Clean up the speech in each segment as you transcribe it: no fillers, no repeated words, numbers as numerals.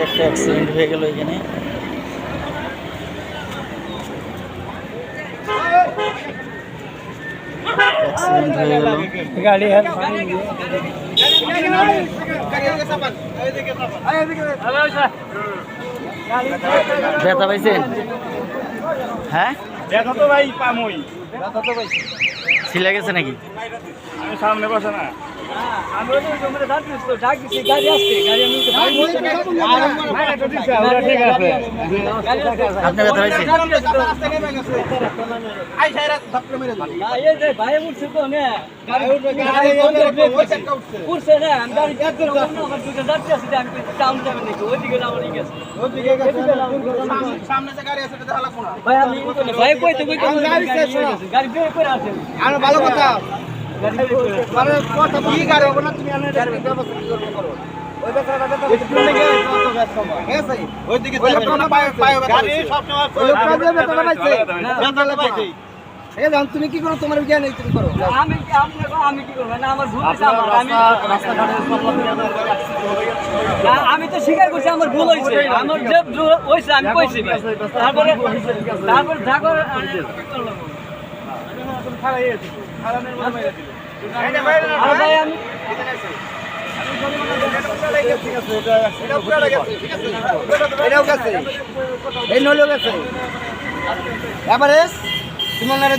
একটা অ্যাক্সিডেন্ট হয়ে গেল এখানে। অ্যাক্সিডেন্ট হয়ে গেল গাড়ি। ব্যথা পাইছেন? হ্যাঁ ব্যথা তো ভাই পামই, ছিলে গেছে নাকি? আমি সামনে বসে না। আপনি ব্যথা পাইছেন? ভালো কথা তুমি কি করো? তোমার জ্ঞান নেই, তুমি করো। আমি তো স্বীকার করছি আমার ভুল হয়েছে, আমার যে ভুল হয়েছে আমি কইছি। তারপরে তুমি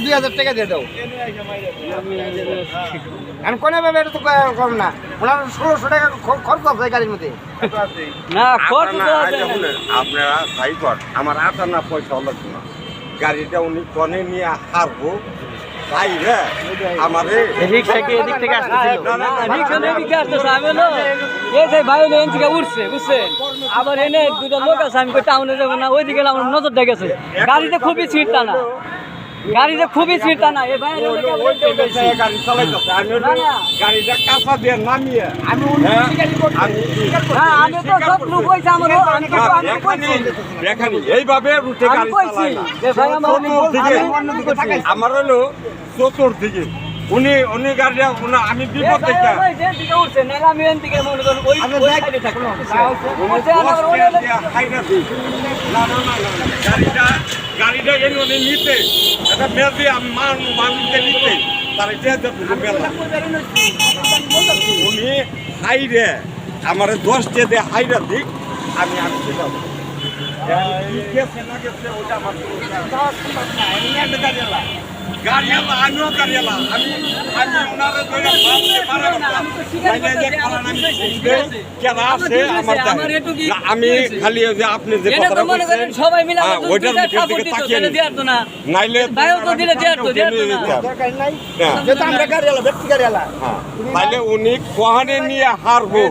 2000 টাকা দিয়ে দাও। আমি কোনো ভাবে এটা তো কম না, ওনার 1600 টাকা খরচ আছে গাড়ির মধ্যে। না খরচ আপনারা ভাই কর, আমার আটা না পয়সা হলো না, গাড়িটা উনি কনে নিয়ে হারবো ভাই রে। আমারে রিক্সা কি এদিক থেকে আসতেছিল? উঠছে বুঝছেন, আবার এনে দুটো লোক আছে, আমি টাউনে যাবো না, ওইদিকে আমার নজরটা গেছে। গাড়িতে খুবই সিট টানা, গাড়িতে খুবই সিট টানা। এ ভাই গাড়ি চালাইতেছে, আমি গাড়িটা কাঁচা দিয়ে নামিয়ে আমি তো সব লোক হয়েছে আমার, দেখানি এইভাবে রুটে গাড়ি চালায় না। যে ভাই আমার হলো চতুর্দিকে উনি উনি গাড়িটা আমি বিপদ থেকে উঠছে, নাহলে আমি এদিকে মনে করেন ওই সাইডে থাকলাম। গাড়িটা এনে নিতে একটা মেয়াদি মানুষকে নিতে তার উনি হাইরে আমার 10 দিয়ে হাইরা দিক আমি গেছে না গেছে ওটা আমার গাড়িওয়ালা, আমিও গাড়িওয়ালা, আমি ওনারে ধরে ভাবতে পারলাম না। আমি খালি যে আপনি যে কথাটা বলছেন সবাই মিলে ওইটার দিকে তাকিয়ে নাইলে আমরা গাড়িওয়ালা, ব্যক্তি গাড়িওয়ালা। তাইলে উনি কোহানে নিয়ে হারবো।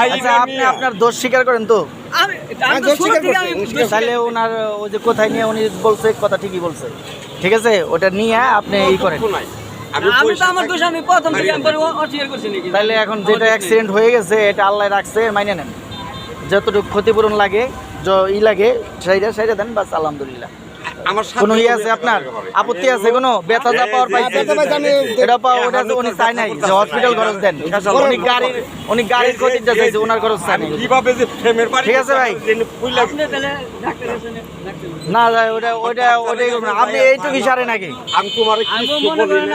আচ্ছা, আপনি আপনার দোষ স্বীকার করেন তো? তাহলে ওনার ওই যে কোথায় নিয়ে উনি বলছে কথা ঠিকই বলছে, ঠিক আছে, ওটা নিয়ে আপনি ই করেন। তাহলে এখন যেটা অ্যাক্সিডেন্ট হয়ে গেছে এটা আল্লাহ রাখছে, মাইনে নেন। যতটুকু ক্ষতিপূরণ লাগে লাগে সেইটা দেন, বাস আলহামদুলিল্লাহ। কোনো ইয়ে আছে আপনার আপত্তি আছে? কোনো ব্যথা যা পাওয়ার পাইছে এটা পাওয়া, ওটা উনি চাই নাই যে হসপিটাল খরচ দেন। উনি গাড়ির ক্ষতিটা চাইছে, ওনার খরচ চাই নাই। কিভাবে যে ফ্রেমের বাড়ি, ঠিক আছে ভাই, না ওটা ওটা ওটাই আপনি এইটুকু ইশারে নাকি? আমি তোমার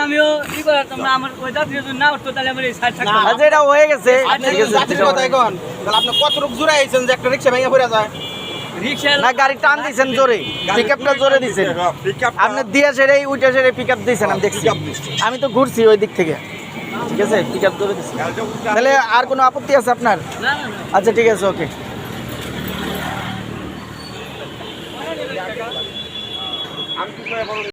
আমিও কি করতাম না, আমার ওই যাত্রী যদি না উঠতো তাহলে আমার এই সাইড থাকতো। আচ্ছা, এটা হয়ে গেছে, ঠিক আছে। আপনি কত রূপ জোড়া আইছেন যে একটা রিক্সা ভেঙে পড়ে যায়? না, গাড়ি টান দিয়েছেন জোরে, পিকআপটা জোরে দিয়েছেন আপনি, দিয়ে সেটাই উঠে সেটাই পিকআপ দিয়েছেন, আমি দেখছি, আমি তো ঘুরছি ওই দিক থেকে, ঠিক আছে, পিকআপ জোরে দিয়েছি। তাহলে আর কোনো আপত্তি আছে আপনার? আচ্ছা ঠিক আছে, ওকে।